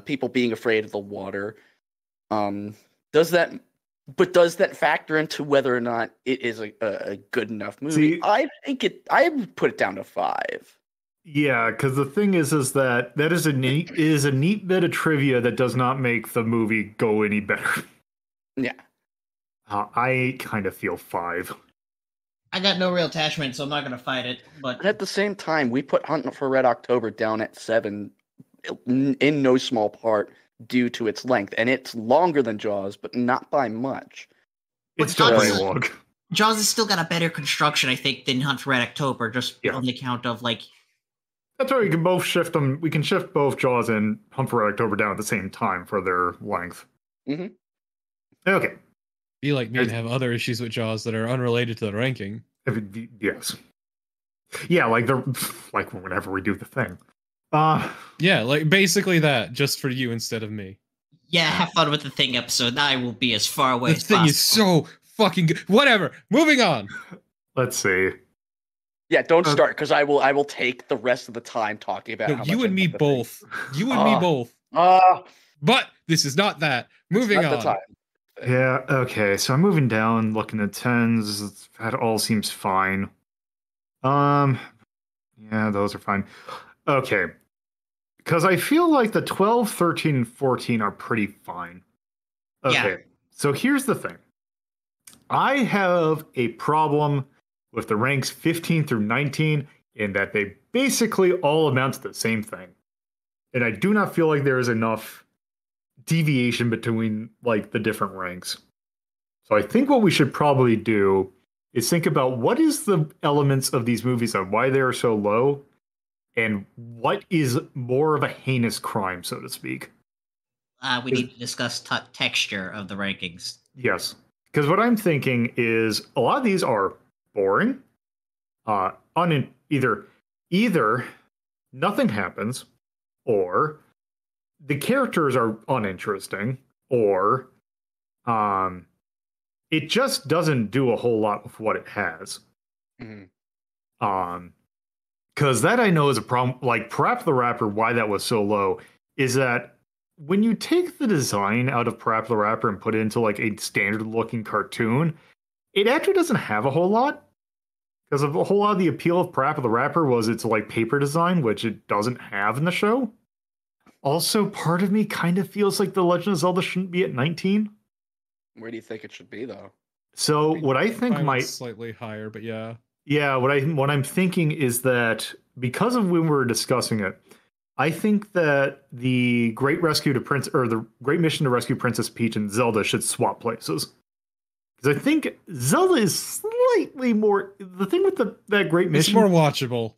people being afraid of the water. Does that factor into whether or not it is a good enough movie? I would put it down to 5. Yeah, because the thing is that is a neat bit of trivia that does not make the movie go any better. Yeah. I kind of feel 5. I got no real attachment, so I'm not going to fight it. But at the same time, we put Hunt for Red October down at 7, in no small part due to its length, and it's longer than Jaws, but not by much. It's still very long. Jaws has still got a better construction, I think, than Hunt for Red October, just on the account of like. That's why we can both shift them. We can shift both Jaws and Hunt for Red October down at the same time for their length. Okay. Be like me to have other issues with Jaws that are unrelated to the ranking. Yes. Yeah, like whenever we do the thing. Yeah, like basically that, just for you instead of me. Yeah, have fun with the Thing episode. I will be as far away as possible. The Thing is so fucking good. Whatever. Moving on. Let's see. Yeah, don't start, because I will take the rest of the time talking about how you and me both. You and me both. But this is not that. Moving on. The time. Yeah, okay, so I'm moving down, looking at 10s. That all seems fine. Yeah, those are fine. Okay. Because I feel like the 12, 13, and 14 are pretty fine. Okay, so here's the thing. I have a problem with the ranks 15 through 19 in that they basically all amount to the same thing. And I do not feel like there is enough deviation between like the different ranks. So I think what we should probably do is think about what is the elements of these movies and why they are so low, and what is more of a heinous crime, so to speak. We need to discuss texture of the rankings. Yes, Because what I'm thinking is a lot of these are boring. Either nothing happens, or the characters are uninteresting, or it just doesn't do a whole lot with what it has. Because that I know is a problem. Like Parappa the Rapper, why that was so low is that when you take the design out of Parappa the Rapper and put it into like a standard looking cartoon, it actually doesn't have a whole lot. Because a whole lot of the appeal of Parappa the Rapper was its like paper design, which it doesn't have in the show. Also, part of me kind of feels like The Legend of Zelda shouldn't be at 19. Where do you think it should be, though? So what I think might slightly higher, but yeah. Yeah, what I'm thinking is that because of when we were discussing it, I think that the Great Rescue to the Great Mission to Rescue Princess Peach and Zelda should swap places. Because I think Zelda is slightly more. The thing with that Great Mission, it's more watchable.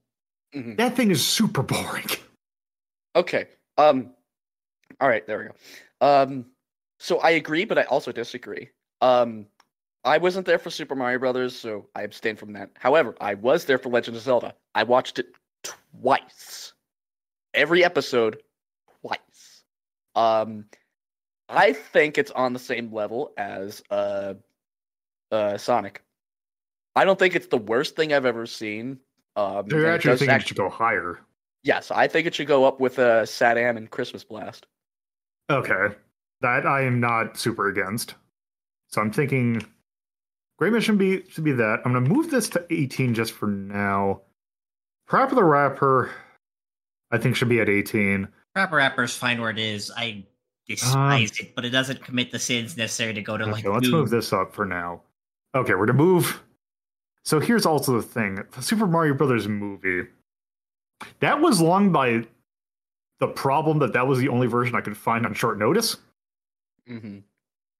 That thing is super boring. Okay. All right. There we go. So I agree, but I also disagree. I wasn't there for Super Mario Brothers, so I abstained from that. However, I was there for Legend of Zelda. I watched it twice. Every episode, twice. I think it's on the same level as Sonic. I don't think it's the worst thing I've ever seen. So you're actually thinking it should go higher? Yes, I think it should go up with Sad-Am and Christmas Blast. Okay. That I am not super against. So I'm thinking Great Mission should be that. I'm going to move this to 18 just for now. Parappa the Rapper, I think, should be at 18. Parappa Rapper's fine where it is. I despise it, but it doesn't commit the sins necessary to go to Okay, let's move this up for now. Okay, we're to move. So here's also the thing. The Super Mario Brothers movie, that was long by the problem that was the only version I could find on short notice.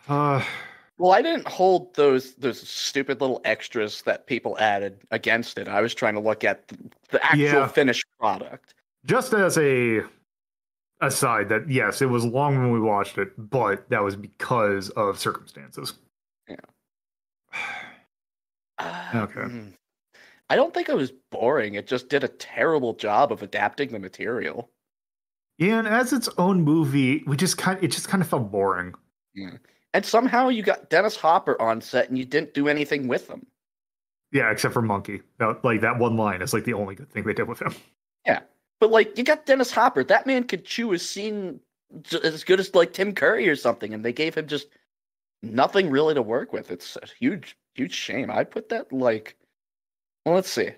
Well, I didn't hold those stupid little extras that people added against it. I was trying to look at the actual finished product. Just as a aside, that yes, it was long when we watched it, but that was because of circumstances. Yeah. Okay. I don't think it was boring. It just did a terrible job of adapting the material. Yeah, and as its own movie, it just kind of felt boring. Yeah. And somehow you got Dennis Hopper on set and you didn't do anything with him. Yeah, except for Monkey. Like that one line is like the only good thing they did with him. Yeah. But like you got Dennis Hopper. That man could chew a scene as good as like Tim Curry or something, and they gave him just nothing really to work with. It's a huge shame. I'd put that like, well, let's see.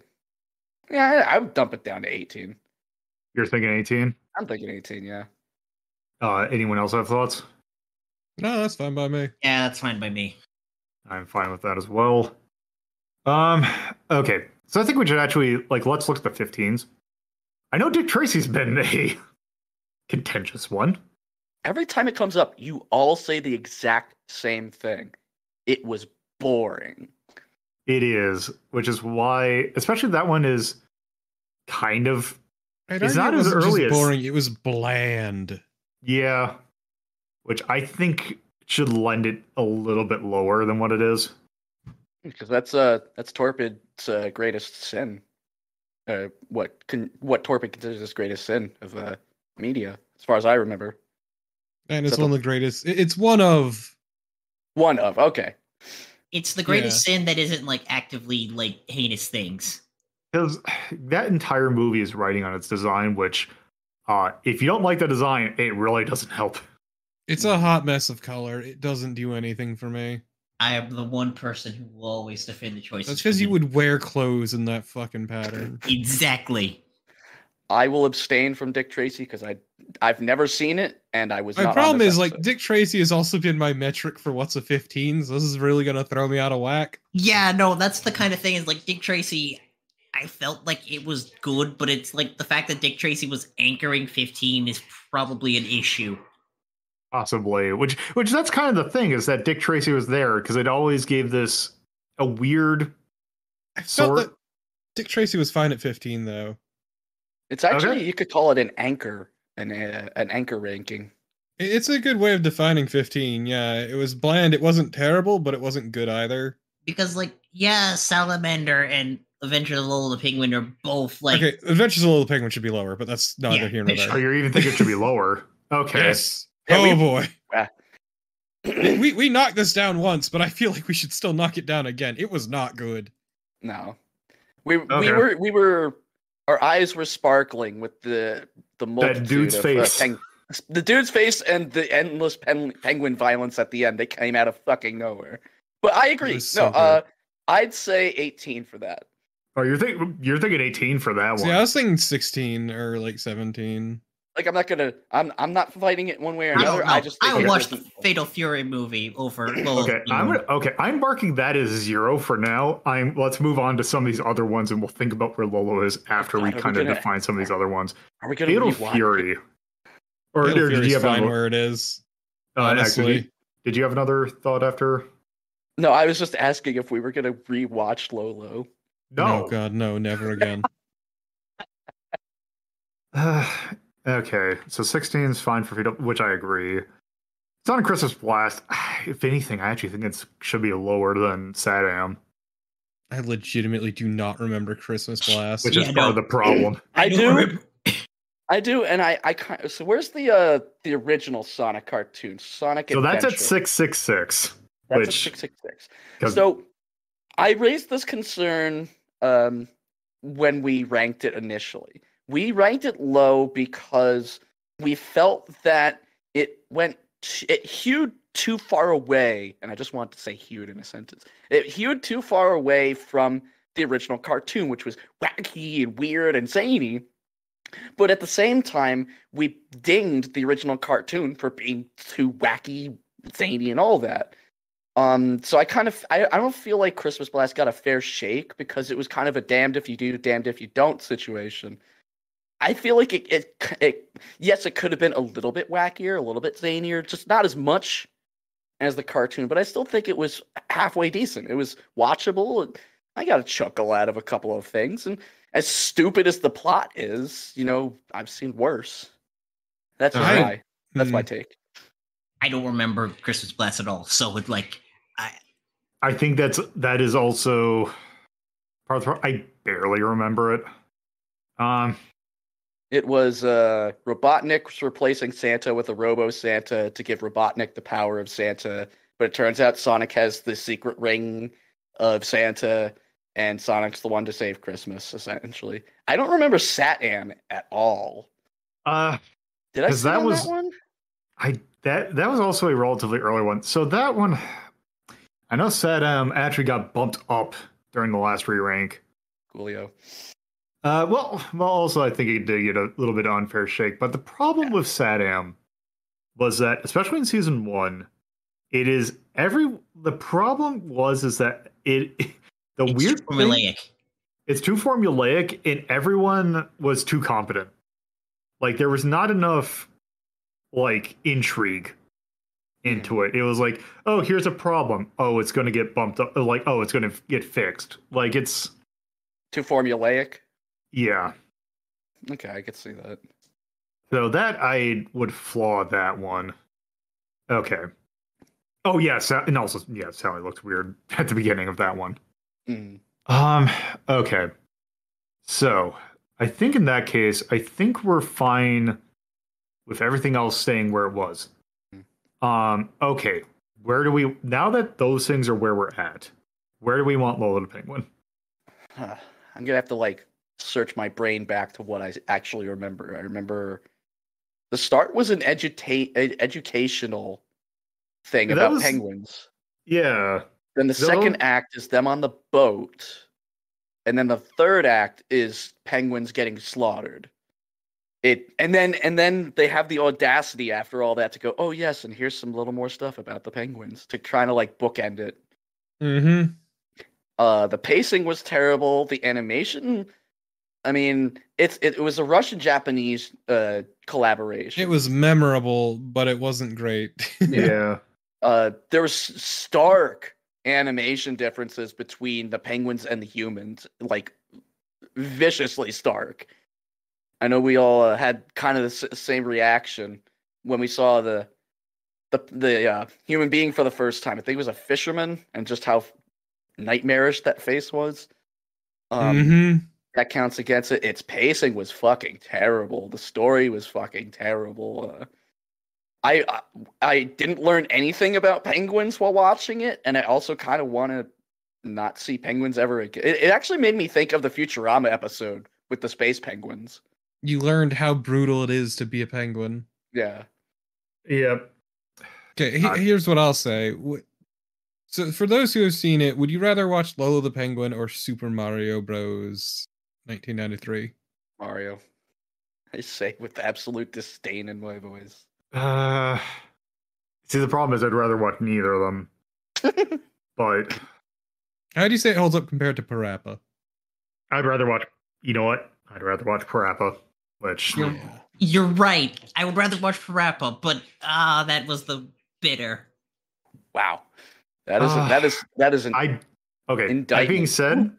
Yeah, I would dump it down to 18. You're thinking 18? I'm thinking 18, yeah. Anyone else have thoughts? No, that's fine by me. Yeah, that's fine by me. I'm fine with that as well. Okay. So I think we should actually, let's look at the 15s. I know Dick Tracy's been a contentious one. Every time it comes up, you all say the exact same thing. It was boring. It is, which is why, especially that one is kind of, it's not as early as boring. It was bland. Yeah, which I think should lend it a little bit lower than what it is. Because that's Torpid's greatest sin. What Torpid considers his greatest sin of media, as far as I remember. And it's one of the greatest. It's one of. Okay. It's the greatest sin that isn't actively heinous things. Because that entire movie is writing on its design, which, if you don't like the design, it really doesn't help. It's a hot mess of color. It doesn't do anything for me. I am the one person who will always defend the choices. That's because you would wear clothes in that fucking pattern. Exactly. I will abstain from Dick Tracy because I've never seen it, and I was. My problem is Dick Tracy has also been my metric for what's a 15, so this is really gonna throw me out of whack. Yeah, no, that's the kind of thing. Is Dick Tracy. I felt like it was good, but it's the fact that Dick Tracy was anchoring 15 is probably an issue. Possibly, which that's kind of the thing, is that Dick Tracy was there because it always gave this a weird. I felt that Dick Tracy was fine at 15 though. It's actually you could call it an anchor, an anchor ranking. It's a good way of defining 15. Yeah, it was bland. It wasn't terrible, but it wasn't good either. Because, like, yeah, Salamander and Adventures of Lola the Penguin are both like. Okay, Adventures of Little Penguin should be lower, but that's neither Yeah, here nor they there. Oh, you even think it should be lower? Okay. Yes. Yeah, oh boy. we knocked this down once, but I feel like we should still knock it down again. It was not good. No, we were our eyes were sparkling with the multitude that dude's of, face. The dude's face and the endless penguin violence at the end. They came out of fucking nowhere. But I agree. So I'd say 18 for that. Oh, you're thinking 18 for that one. See, I was thinking 16 or like 17. Like, I'm not fighting it one way or another. I just think watched the Fatal Fury movie over. I'm marking that as 0 for now. Let's move on to some of these other ones, and we'll think about where Lolo is after we kind of define some of these other ones. Are we gonna Fatal Fury? Or Fatal did you have fine where it is? Honestly, did you have another thought after? No, I was just asking if we were gonna rewatch Lolo. No, God, no, never again. Okay, so 16 is fine for Fatal, which I agree. It's on Christmas Blast. If anything, I actually think it should be lower than Saddam. I legitimately do not remember Christmas Blast. Which is part of the problem. I do, and I kind of. So where's the original Sonic cartoon? Sonic So Adventure. that's at 666. That's at 666. So I raised this concern when we ranked it initially. We ranked it low because we felt that it hewed too far away, and I just want to say hewed in a sentence. It hewed too far away from the original cartoon, which was wacky and weird and zany. But at the same time, we dinged the original cartoon for being too wacky, zany, and all that. So I don't feel like Christmas Blast got a fair shake because it was kind of a damned if you do, damned if you don't situation. I feel like yes, it could have been a little bit wackier, a little bit zanier, just not as much as the cartoon, but I still think it was halfway decent. It was watchable. I got a chuckle out of a couple of things, and as stupid as the plot is, I've seen worse. That's my take. I don't remember Christmas Blast at all, so it I think that is also part of the problem. I barely remember it. It was Robotnik replacing Santa with a Robo Santa to give Robotnik the power of Santa, but it turns out Sonic has the secret ring of Santa, and Sonic's the one to save Christmas, essentially. I don't remember Satan at all. Did I see that one? That was also a relatively early one. So that one, I know Saddam actually got bumped up during the last re-rank. Coolio. Well, also I think it did get a little bit unfair shake. But the problem with Saddam was that, especially in season 1, it's weird formulaic. It's too formulaic, and everyone was too competent. Like, there was not enough intrigue into it. It was like, oh, here's a problem. Oh, it's going to get bumped up. Like, oh, it's going to get fixed. Like, it's too formulaic. Yeah. Okay, I could see that. So that I would flaw that one. Okay. Oh yes, and also Sally looked weird at the beginning of that one. Mm. Okay. So I think in that case, I think we're fine with everything else staying where it was. Okay. Now that those things are where we're at, where do we want Lola the Penguin? I'm gonna have to search my brain back to what I actually remember. I remember the start was an educational thing about penguins. Yeah. Then the second act is them on the boat. And then the third act is penguins getting slaughtered. And then they have the audacity after all that to go, oh yes, and here's some little more stuff about the penguins to try to bookend it. Mm-hmm. The pacing was terrible. The animation, I mean, it was a Russian-Japanese collaboration. It was memorable, but it wasn't great. Yeah. There was stark animation differences between the penguins and the humans, viciously stark. I know we all had kind of the same reaction when we saw the human being for the first time. I think it was a fisherman, and just how nightmarish that face was. That counts against it. Its pacing was fucking terrible. The story was fucking terrible. I didn't learn anything about penguins while watching it, and I also kind of want to not see penguins ever again. It actually made me think of the Futurama episode with the space penguins. You learned how brutal it is to be a penguin. Yeah. Yep. Okay, here's what I'll say. So, for those who have seen it, would you rather watch Lolo the Penguin or Super Mario Bros. 1993? Mario. I say with absolute disdain in my voice. See, the problem is I'd rather watch neither of them. But how do you say it holds up compared to Parappa? I'd rather watch. You know what? I'd rather watch Parappa. Which you're right. I would rather watch Parappa, but that was the bitter. Wow, that is an okay. indictment. That being said,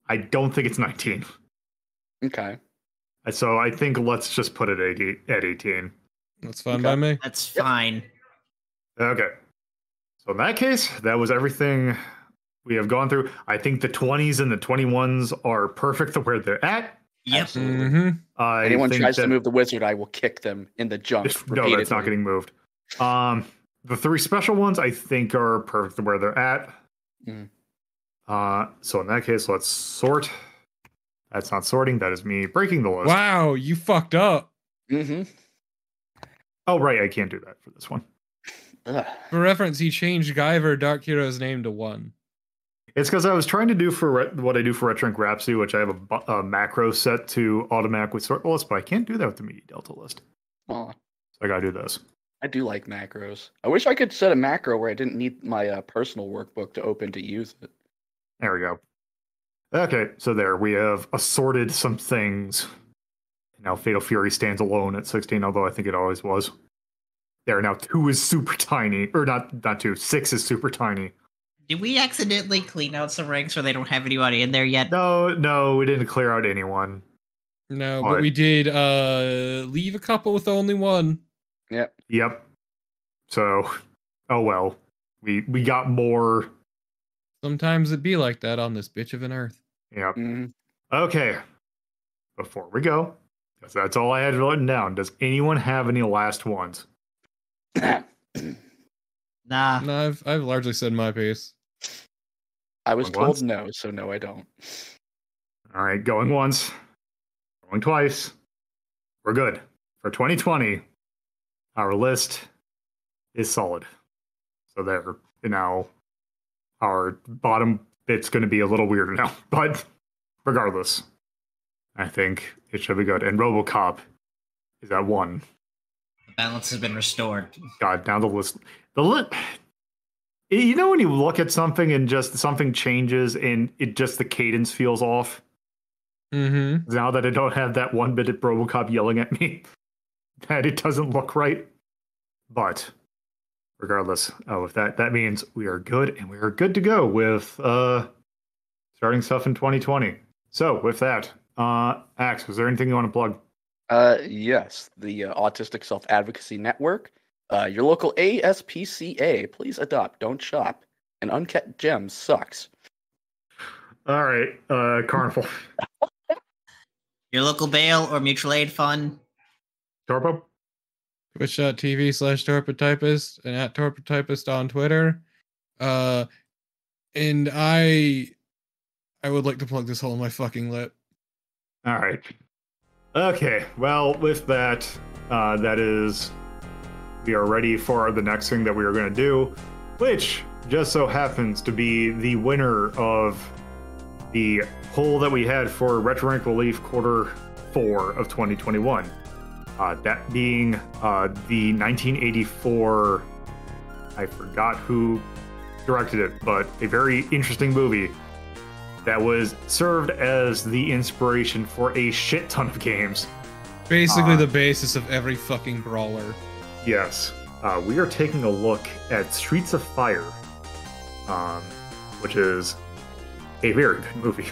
I don't think it's 19. Okay. So I think let's just put it at 18. That's fine by me. That's fine. Okay. So in that case, that was everything we have gone through. I think the 20s and the 21s are perfect for where they're at. Yep. Mm-hmm. Anyone tries to move the wizard, I will kick them in the junk. No, that's not getting moved. The 3 special ones I think are perfect for where they're at. So in that case, let's sort. That's not sorting. That is me breaking the list. Wow, you fucked up. Oh, right. I can't do that for this one. For reference, he changed Guyver Dark Hero's name to 1. It's because I was trying to do for what I do for Retro Ink Rhapsody, which I have a macro set to automatically sort the list, but I can't do that with the Media Delta list. So I gotta do this. I do like macros. I wish I could set a macro where I didn't need my personal workbook to open to use it. There we go. Okay, so there we have assorted some things. Now Fatal Fury stands alone at 16, although I think it always was. There, now 2 is super tiny. Or not 2, 6 is super tiny. Did we accidentally clean out some ranks where they don't have anybody in there yet? No, we didn't clear out anyone. No, but we did leave a couple with only 1. Yep. So, oh well. We got more. Sometimes it be like that on this bitch of an earth. Yep. Okay. Before we go, because that's all I had written down. Does anyone have any last ones? Nah. No, I've largely said my piece. I was told no, so no, I don't. All right, going once, going twice. We're good. For 2020, our list is solid. So there, now, our bottom bit's going to be a little weirder now. But regardless, I think it should be good. And Robocop is at 1. The balance has been restored. God, now the list. You know when you look at something and just something changes and it just the cadence feels off? Now that I don't have that 1 bit at Robocop yelling at me, that it doesn't look right. But regardless of that means we are good and we are good to go with starting stuff in 2020. So with that, Axe, was there anything you want to plug? Yes, the Autistic Self-Advocacy Network. Your local ASPCA, please adopt, don't shop. And Unkept Gems sucks. All right, Carnival. Your local bail or mutual aid fund. Torpo? Twitch.tv/TorpoTypist and at TorpoTypist on Twitter. And I would like to plug this hole in my fucking lip. All right. Okay, well, with that, we are ready for the next thing that we are going to do, which just so happens to be the winner of the poll that we had for Retro Ink Relief Q4 of 2021. That being the 1984, I forgot who directed it, but a very interesting movie that was served as the inspiration for a shit ton of games. Basically the basis of every fucking brawler. Yes. We are taking a look at Streets of Fire, which is a very good movie.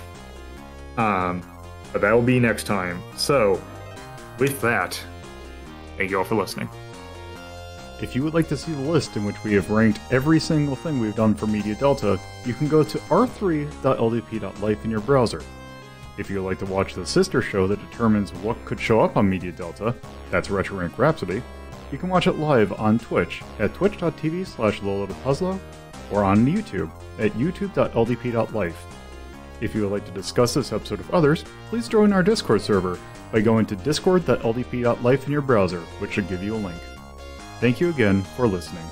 But that will be next time. So, with that, thank you all for listening. If you would like to see the list in which we have ranked every single thing we've done for Media Delta, you can go to r3.ldp.life in your browser. If you would like to watch the sister show that determines what could show up on Media Delta, that's Retro Rank Rhapsody, you can watch it live on Twitch at twitch.tv/LoloToPuzzlo or on YouTube at youtube.ldp.life. If you would like to discuss this episode with others, please join our Discord server by going to discord.ldp.life in your browser, which should give you a link. Thank you again for listening.